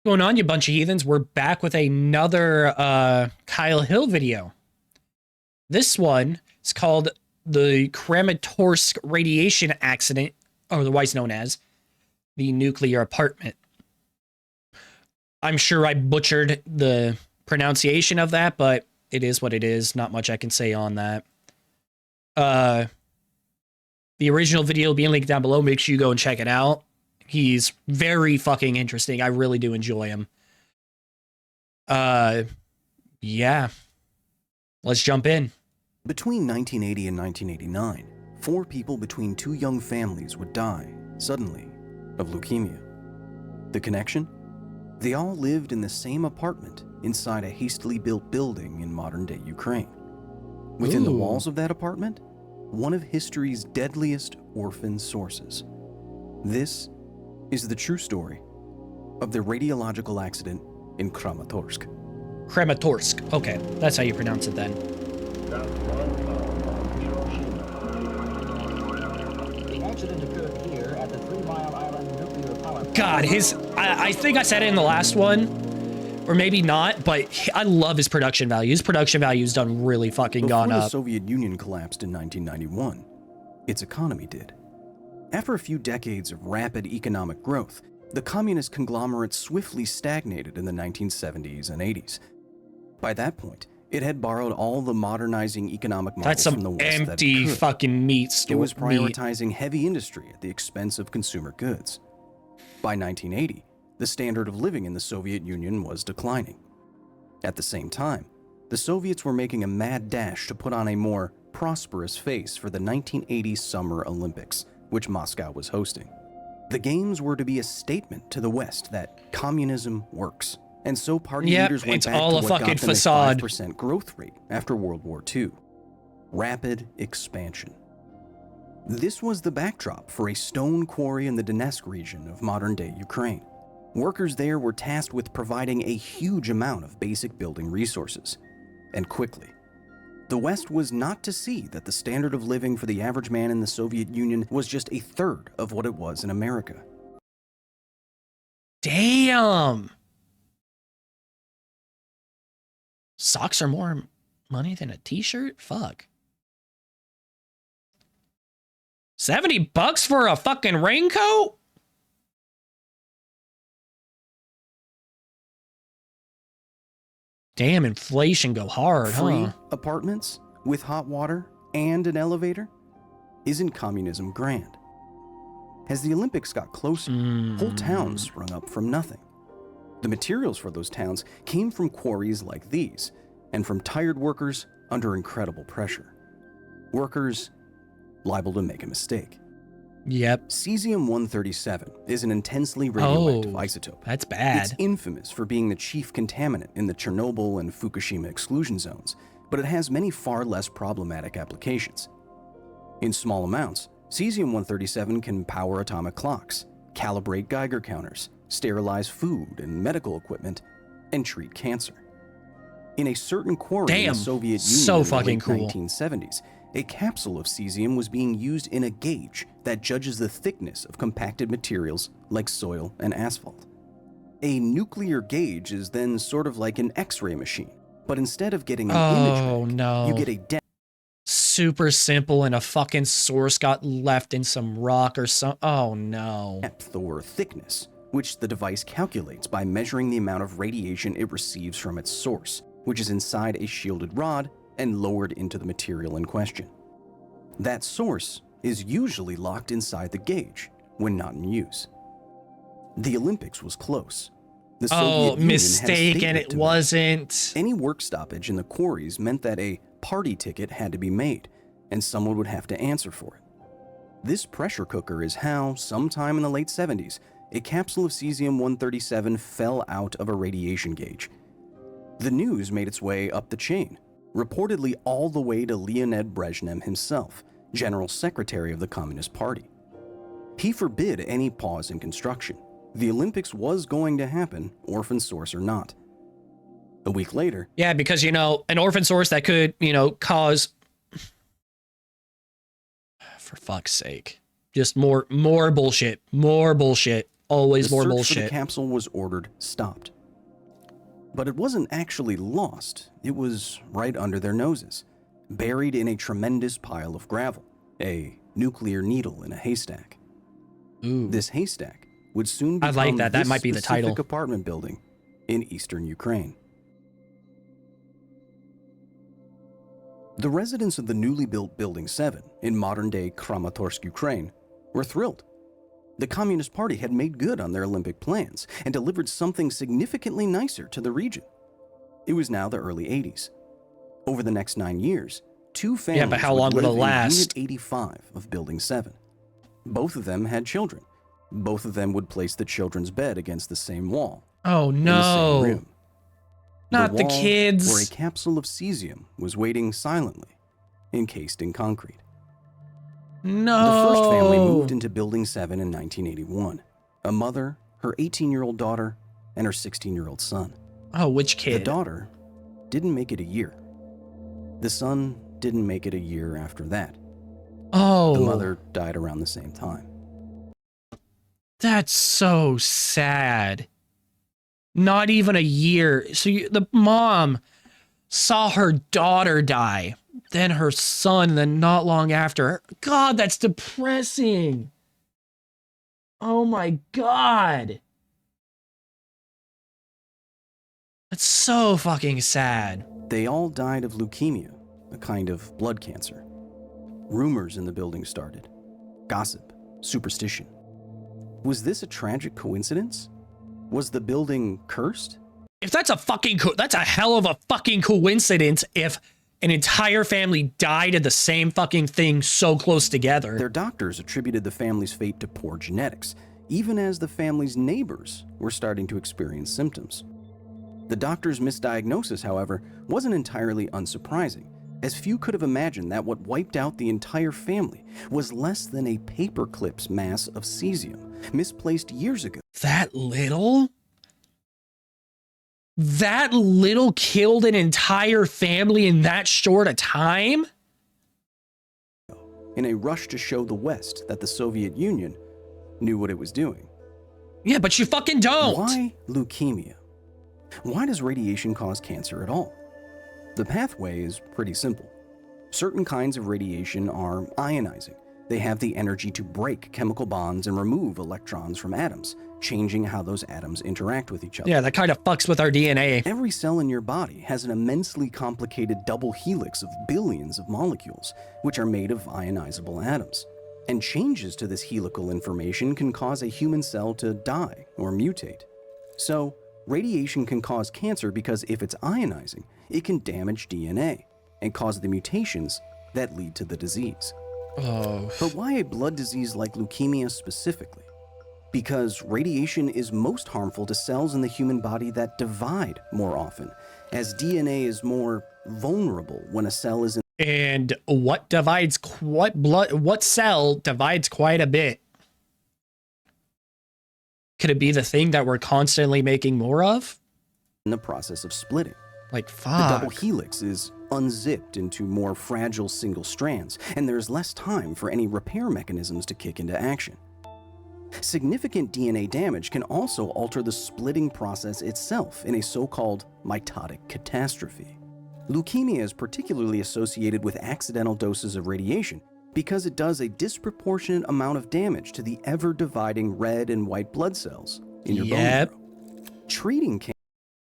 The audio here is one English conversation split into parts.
Going on, you bunch of heathens? We're back with another Kyle Hill video. This one is called the Kramatorsk radiation accident, or otherwise known as the nuclear apartment. I'm sure I butchered the pronunciation of that, but it is what it is. Not much I can say on that. The original video will be linked down below. Make sure you go and check it out. He's very fucking interesting. I really do enjoy him. Yeah. Let's jump in. Between 1980 and 1989, 4 people between 2 young families would die, suddenly, of leukemia. The connection? They all lived in the same apartment inside a hastily built building in modern-day Ukraine. Within the walls of that apartment, one of history's deadliest orphan sources. This is the true story of the radiological accident in Kramatorsk. Kramatorsk. Okay, that's how you pronounce it then. The accident occurred here at the 3 Mile Island nuclear power plant. God, I think I said it in the last one, or maybe not, but I love his production value. His production value's done really fucking gone up. Before the Soviet Union collapsed in 1991, its economy did. After a few decades of rapid economic growth, the communist conglomerate swiftly stagnated in the 1970s and 80s. By that point, it had borrowed all the modernizing economic models from the West that it empty could. fucking meat store. It was prioritizing heavy industry at the expense of consumer goods. By 1980, the standard of living in the Soviet Union was declining. At the same time, the Soviets were making a mad dash to put on a more prosperous face for the 1980 Summer Olympics, which Moscow was hosting. The games were to be a statement to the West that communism works, and so party leaders went back to what got them a 5% growth rate after World War II. Rapid expansion. This was the backdrop for a stone quarry in the Donetsk region of modern-day Ukraine. Workers there were tasked with providing a huge amount of basic building resources, and quickly. The West was not to see that the standard of living for the average man in the Soviet Union was just a third of what it was in America. Damn. Socks are more money than a t-shirt? Fuck. $70 for a fucking raincoat? Damn, inflation go hard, Free huh? apartments with hot water and an elevator? Isn't communism grand? As the Olympics got closer, whole towns sprung up from nothing. The materials for those towns came from quarries like these, and from tired workers under incredible pressure. Workers liable to make a mistake. Yep. Cesium-137 is an intensely radioactive isotope. That's bad. It's infamous for being the chief contaminant in the Chernobyl and Fukushima exclusion zones, but it has many far less problematic applications. In small amounts, Cesium-137 can power atomic clocks, calibrate Geiger counters, sterilize food and medical equipment, and treat cancer. In a certain quarry in the Soviet Union in the late 1970s, a capsule of cesium was being used in a gauge that judges the thickness of compacted materials like soil and asphalt. A nuclear gauge is then sort of like an X-ray machine, but instead of getting an image back, you get a depth. Super simple, and a fucking source got left in some rock or some. Oh no. Depth or thickness, which the device calculates by measuring the amount of radiation it receives from its source, which is inside a shielded rod and lowered into the material in question. That source is usually locked inside the gauge when not in use. The Olympics was close. The Soviet Union mistake, had a and it wasn't. Any work stoppage in the quarries meant that a party ticket had to be made, and someone would have to answer for it. This pressure cooker is how, sometime in the late 70s, a capsule of Cesium-137 fell out of a radiation gauge. The news made its way up the chain, reportedly all the way to Leonid Brezhnev himself, General Secretary of the Communist Party. He forbid any pause in construction. The Olympics was going to happen, orphan source or not. A week later... Yeah, because, an orphan source that could, cause... For fuck's sake. Just more bullshit. More bullshit. always the more search for bullshit. the capsule was ordered stopped. But it wasn't actually lost. It was right under their noses, buried in a tremendous pile of gravel, a nuclear needle in a haystack. Ooh. This haystack would soon I become like that. That this might be the specific title. apartment building in eastern Ukraine. The residents of the newly built Building 7 in modern-day Kramatorsk, Ukraine, were thrilled. The Communist Party had made good on their Olympic plans and delivered something significantly nicer to the region. It was now the early 80s. Over the next 9 years, two families but how long would it live in last? Unit 85 of Building 7. Both of them had children. Both of them would place the children's bed against the same wall. Oh In the same no. room. Not the wall kids. Where a capsule of cesium was waiting silently, encased in concrete. No. The first family moved into Building 7 in 1981. A mother, her 18-year-old daughter, and her 16-year-old son. Oh, which kid? The daughter didn't make it a year. The son didn't make it a year after that. Oh. The mother died around the same time. That's so sad. Not even a year. So the mom saw her daughter die, then her son, then not long after. God, that's depressing. Oh my God. That's so fucking sad. They all died of leukemia, a kind of blood cancer. Rumors in the building started. Gossip, superstition. Was this a tragic coincidence? Was the building cursed? If that's a fucking that's a hell of a fucking coincidence if an entire family died of the same fucking thing so close together. Their doctors attributed the family's fate to poor genetics, even as the family's neighbors were starting to experience symptoms. The doctor's misdiagnosis, however, wasn't entirely unsurprising, as few could have imagined that what wiped out the entire family was less than a paperclip's mass of cesium, misplaced years ago. That little? That little killed an entire family in that short a time? In a rush to show the West that the Soviet Union knew what it was doing. Yeah, but you fucking don't. Why leukemia? Why does radiation cause cancer at all? The pathway is pretty simple. Certain kinds of radiation are ionizing. They have the energy to break chemical bonds and remove electrons from atoms, changing how those atoms interact with each other. Yeah, that kind of fucks with our DNA. Every cell in your body has an immensely complicated double helix of billions of molecules, which are made of ionizable atoms. And changes to this helical information can cause a human cell to die or mutate. So, radiation can cause cancer because if it's ionizing, it can damage DNA and cause the mutations that lead to the disease. Oh. But why a blood disease like leukemia specifically? Because radiation is most harmful to cells in the human body that divide more often, as DNA is more vulnerable when a cell is in. And what cell divides quite a bit? Could it be the thing that we're constantly making more of? In the process of splitting. Like, The fuck. double helix is unzipped into more fragile single strands, and there's less time for any repair mechanisms to kick into action. Significant DNA damage can also alter the splitting process itself in a so-called mitotic catastrophe. Leukemia is particularly associated with accidental doses of radiation because it does a disproportionate amount of damage to the ever-dividing red and white blood cells in your bone marrow. Treating cancer,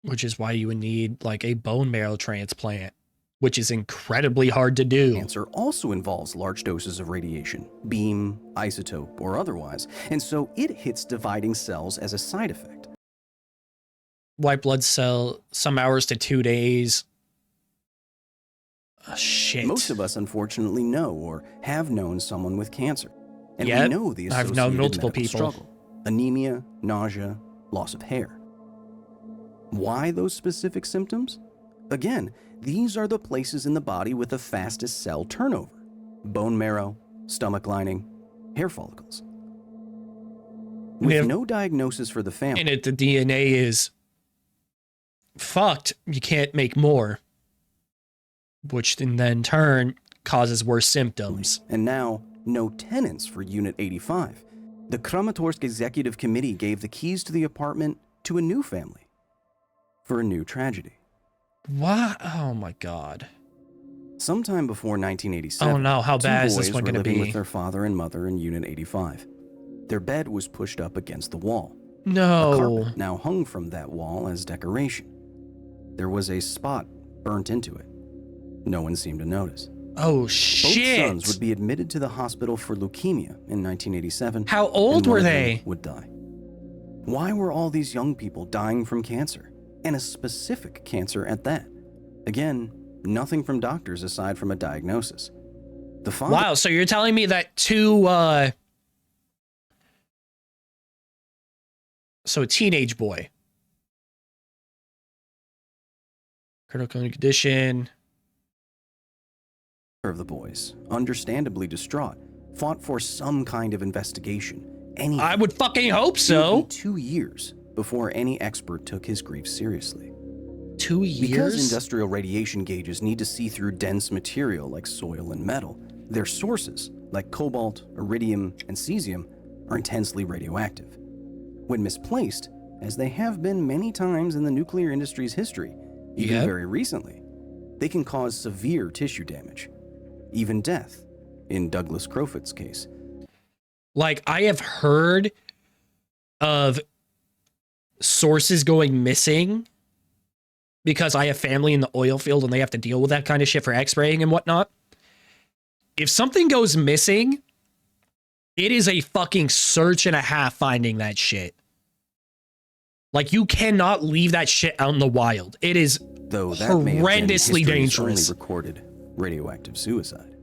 Which is why you would need like a bone marrow transplant, which is incredibly hard to do. cancer also involves large doses of radiation, beam, isotope, or otherwise, and so it hits dividing cells as a side effect. White blood cell, some hours to 2 days. Oh, shit. Most of us unfortunately know or have known someone with cancer, and Yep, we know the I've associated known multiple medical people. struggle: anemia, nausea, loss of hair. Why those specific symptoms? Again, these are the places in the body with the fastest cell turnover: bone marrow, stomach lining, hair follicles. With if- no diagnosis for the family, And if the DNA is fucked, you can't make more, which in then turn causes worse symptoms. and now no tenants for Unit 85, The Kramatorsk Executive Committee gave the keys to the apartment to a new family for a new tragedy. What? Oh my god. Sometime before 1987, Oh no, how bad is two this boys one were going to living be? with their father and mother in Unit 85. Their bed was pushed up against the wall. A No. carpet now hung from that wall as decoration. There was a spot burnt into it. No one seemed to notice. Oh Both shit. sons would be admitted to the hospital for leukemia in 1987. How old and one were of them they? would die. Why were all these young people dying from cancer? And a specific cancer at that? Again, nothing from doctors aside from a diagnosis. The father Wow, so you're telling me that so a teenage boy. Critical condition. of the boys, understandably distraught, fought for some kind of investigation. Anything. I would fucking hope It would be so. 2 years before any expert took his grief seriously. 2 Because years? industrial radiation gauges need to see through dense material like soil and metal, their sources, like cobalt, iridium, and cesium, are intensely radioactive. When misplaced, as they have been many times in the nuclear industry's history, even Yep. very recently, they can cause severe tissue damage, even death, in Douglas Crofut's case. Like, I have heard of sources going missing because I have family in the oil field and they have to deal with that kind of shit for x-raying and whatnot. If something goes missing, it is a fucking search and a half finding that shit. Like, you cannot leave that shit out in the wild. It is Though that may have been horrendously history's dangerous. only recorded radioactive suicide.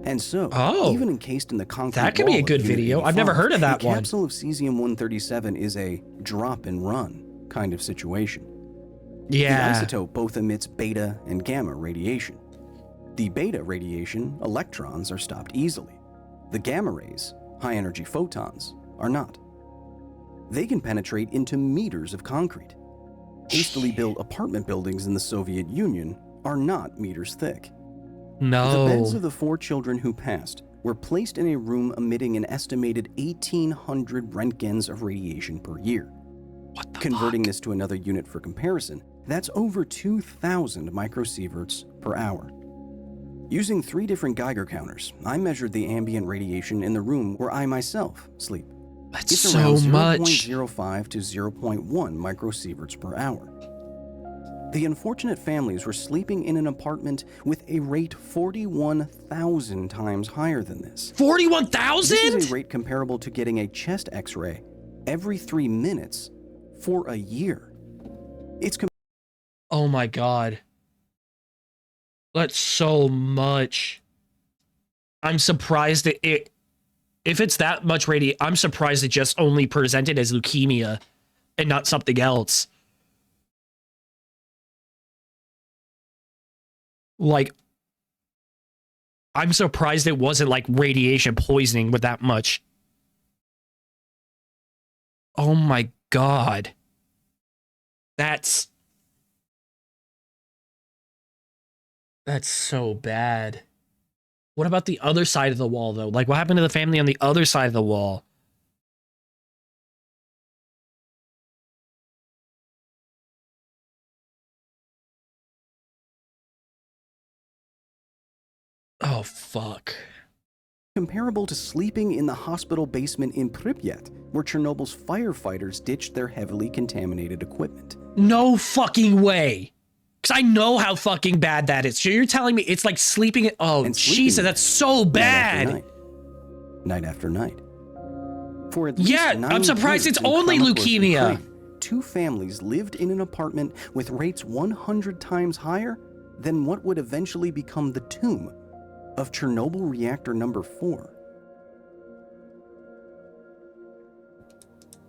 And so, Oh, even encased in the concrete that could be a wall of good Unit video. I've never 85, heard of that a one. capsule of cesium-137 is a drop and run kind of situation. yeah. The isotope both emits beta and gamma radiation. The beta radiation, electrons, are stopped easily. The gamma rays, high-energy photons, are not. They can penetrate into meters of concrete. Hastily built apartment buildings in the Soviet Union are not meters thick. The beds No. of the 4 children who passed were placed in a room emitting an estimated 1,800 Röntgens of radiation per year. What the Converting fuck? this to another unit for comparison, that's over 2,000 microsieverts per hour. Using 3 different Geiger counters, I measured the ambient radiation in the room where I myself sleep. That's It's so around much. 0.05 to 0.1 microsieverts per hour. The unfortunate families were sleeping in an apartment with a rate 41,000 times higher than this. This is 41,000? a rate comparable to getting a chest x-ray every 3 minutes for a year. It's Oh my god. That's so much. I'm surprised that if it's that much I'm surprised it just only presented as leukemia and not something else. Like, I'm surprised it wasn't like radiation poisoning with that much. Oh my god. That's so bad. What about the other side of the wall, though? Like, what happened to the family on the other side of the wall? Oh, fuck. comparable to sleeping in the hospital basement in Pripyat, where Chernobyl's firefighters ditched their heavily contaminated equipment. No fucking way. Because I know how fucking bad that is. So you're telling me it's like sleeping in... Oh, And sleeping Jesus, there, that's so bad. Night after night. For at least Yeah, 9 I'm surprised years it's in only Kramatorsk, leukemia. Ukraine, 2 families lived in an apartment with rates 100 times higher than what would eventually become the tomb of Chernobyl reactor number 4.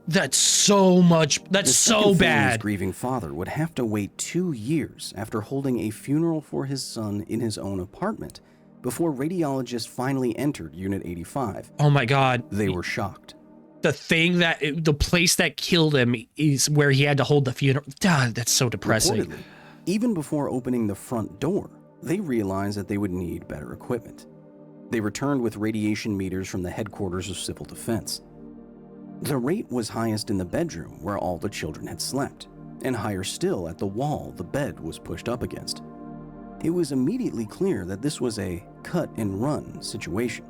That's so much. That's The so second family's bad. grieving father would have to wait 2 years after holding a funeral for his son in his own apartment before radiologists finally entered Unit 85. Oh my God. They were shocked. The place that killed him is where he had to hold the funeral. God, that's so depressing. Reportedly, even before opening the front door, they realized that they would need better equipment. They returned with radiation meters from the headquarters of Civil Defense. The rate was highest in the bedroom where all the children had slept, and higher still at the wall the bed was pushed up against. It was immediately clear that this was a cut-and-run situation.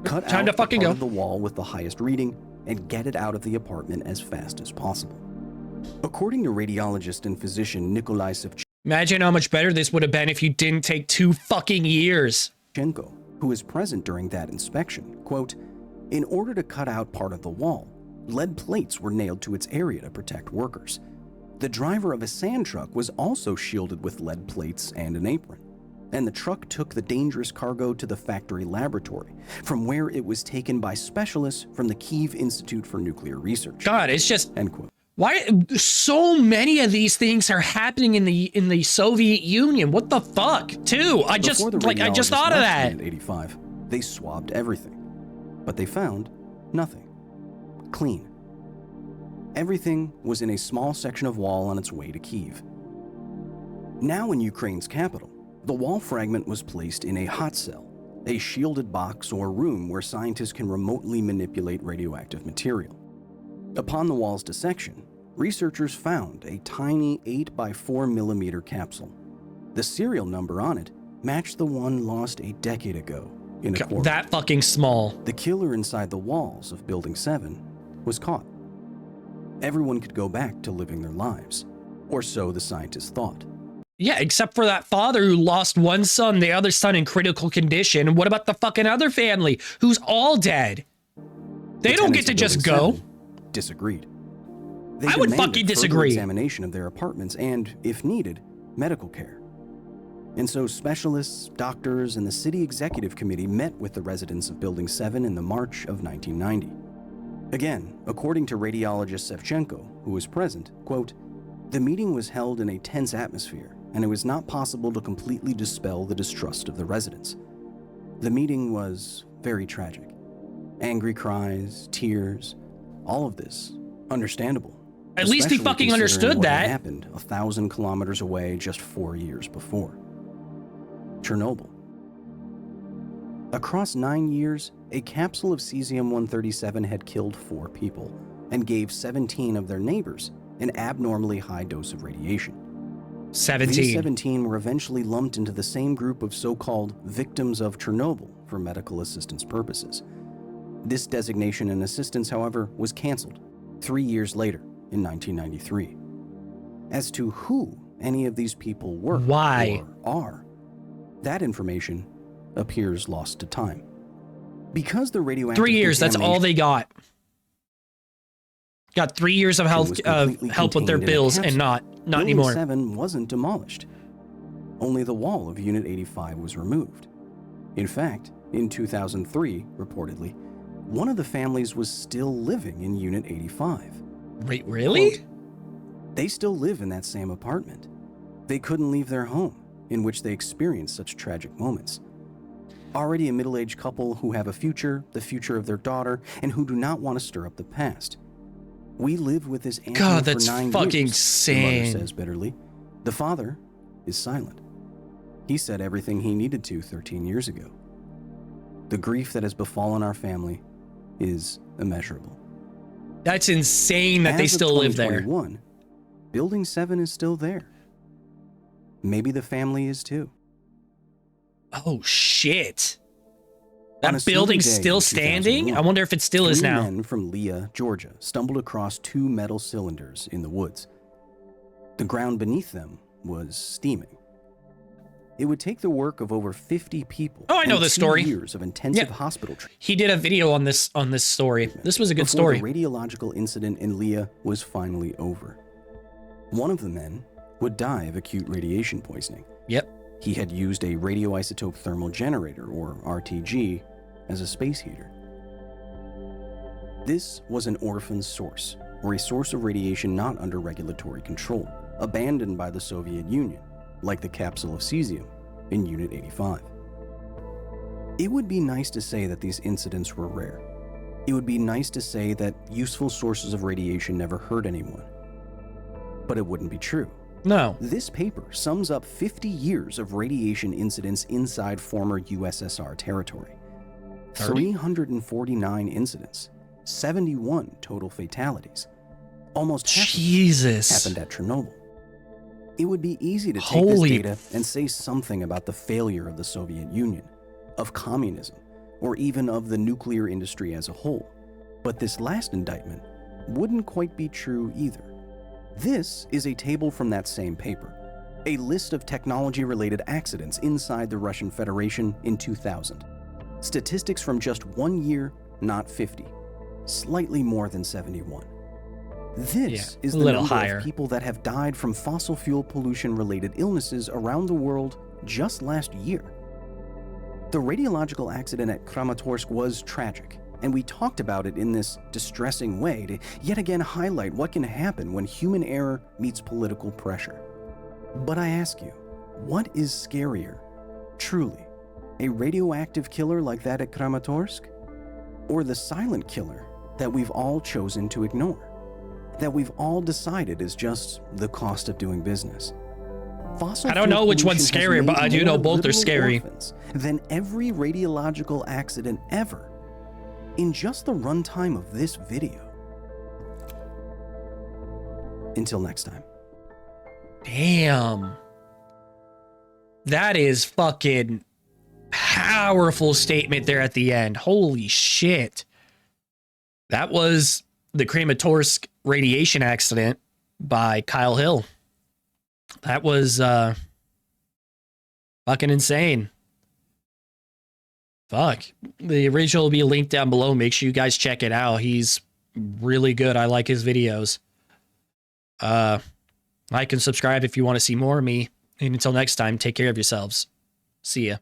Cut Time out to the fucking part go. of the wall with the highest reading and get it out of the apartment as fast as possible. According to radiologist and physician Nikolai Imagine how much better this would have been if you didn't take 2 fucking years. Savchenko, who was present during that inspection, quote, "In order to cut out part of the wall, lead plates were nailed to its area to protect workers. The driver of a sand truck was also shielded with lead plates and an apron, and the truck took the dangerous cargo to the factory laboratory, from where it was taken by specialists from the Kyiv Institute for Nuclear Research." God, it's just End quote. why so many of these things are happening in the Soviet Union. What the fuck, too? I just Before the thought radiologists of left that. Unit 85, they swabbed everything, but they found nothing. Clean. Everything was in a small section of wall on its way to Kyiv. Now in Ukraine's capital, the wall fragment was placed in a hot cell, a shielded box or room where scientists can remotely manipulate radioactive material. Upon the wall's dissection, researchers found a tiny 8 by 4 millimeter capsule. The serial number on it matched the one lost a decade ago in a quarry. That fucking small. The killer inside the walls of Building 7 was caught. Everyone could go back to living their lives, or so the scientists thought. Yeah, except for that father who lost one son, the other son in critical condition. What about the fucking other family who's all dead? They don't get to just go. Disagreed. They I would demanded fucking further disagree. examination of their apartments and, if needed, medical care. And so specialists, doctors, and the city executive committee met with the residents of Building 7 in the March of 1990. Again, according to radiologist Savchenko, who was present, quote, "The meeting was held in a tense atmosphere, and it was not possible to completely dispel the distrust of the residents. The meeting was very tragic. Angry cries, tears, all of this, understandable. At least he especially fucking considering understood what had that. happened 1,000 kilometers away just 4 years before. Chernobyl. Across 9 years, a capsule of cesium-137 had killed 4 people and gave 17 of their neighbors an abnormally high dose of radiation. 17. These 17 were eventually lumped into the same group of so-called victims of Chernobyl for medical assistance purposes. This designation and assistance, however, was canceled 3 years later in 1993. As to who any of these people were Why? or are, that information appears lost to time. Because the radioactive 3 years, that's all they got. Got 3 years of was completely help with their contained in a bills and capsule, not Building anymore. 7 wasn't demolished. Only the wall of Unit 85 was removed. In fact, in 2003, reportedly, one of the families was still living in Unit 85. Wait, really? Quote, "They still live in that same apartment. They couldn't leave their home, in which they experienced such tragic moments. Already a middle-aged couple who have a future, the future of their daughter, and who do not want to stir up the past. We lived with this animal God, for that's 9 fucking years," the mother insane. says bitterly. The father is silent. He said everything he needed to 13 years ago. The grief that has befallen our family is immeasurable. That's insane that they As of still live there. 2021, Building 7 is still there. Maybe the family is too. Oh, shit. On a That snowy building's day still in standing? 2001, I wonder if it still is 3 now. men from Leah, Georgia, stumbled across 2 metal cylinders in the woods. The ground beneath them was steaming. It would take the work of over 50 people. Oh, I know and this 2 story. years of intensive Yeah. hospital treatment. He did a video on this story. This was a good before story. the radiological incident in Leah was finally over. One of the men would die of acute radiation poisoning. Yep. He had used a radioisotope thermal generator, or RTG, as a space heater. This was an orphan source, or a source of radiation not under regulatory control, abandoned by the Soviet Union, like the capsule of cesium in Unit 85. It would be nice to say that these incidents were rare. It would be nice to say that useful sources of radiation never hurt anyone. But it wouldn't be true. No. This paper sums up 50 years of radiation incidents inside former USSR territory. 30? 349 incidents, 71 total fatalities. Almost half of them Jesus. happened at Chernobyl. It would be easy to take Holy- this data and say something about the failure of the Soviet Union, of communism, or even of the nuclear industry as a whole. But this last indictment wouldn't quite be true either. This is a table from that same paper, a list of technology-related accidents inside the Russian Federation in 2000. Statistics from just 1 year, not 50, slightly more than 71. This is a the little number higher. of people that have died from fossil fuel pollution-related illnesses around the world just last year. The radiological accident at Kramatorsk was tragic, and we talked about it in this distressing way to yet again highlight what can happen when human error meets political pressure. But I ask you, what is scarier, truly? A radioactive killer like that at Kramatorsk? Or the silent killer that we've all chosen to ignore? That we've all decided is just the cost of doing business? Fossil I don't fuel know which one's pollution has scarier, but made I do know more both are literal scary. orphans than every radiological accident ever in just the runtime of this video. Until next time. Damn. That is fucking powerful statement there at the end. Holy shit. That was the Kramatorsk radiation accident by Kyle Hill. That was fucking insane. Fuck. The original will be linked down below. Make sure you guys check it out. He's really good. I like his videos. Like and subscribe if you want to see more of me. And until next time, take care of yourselves. See ya.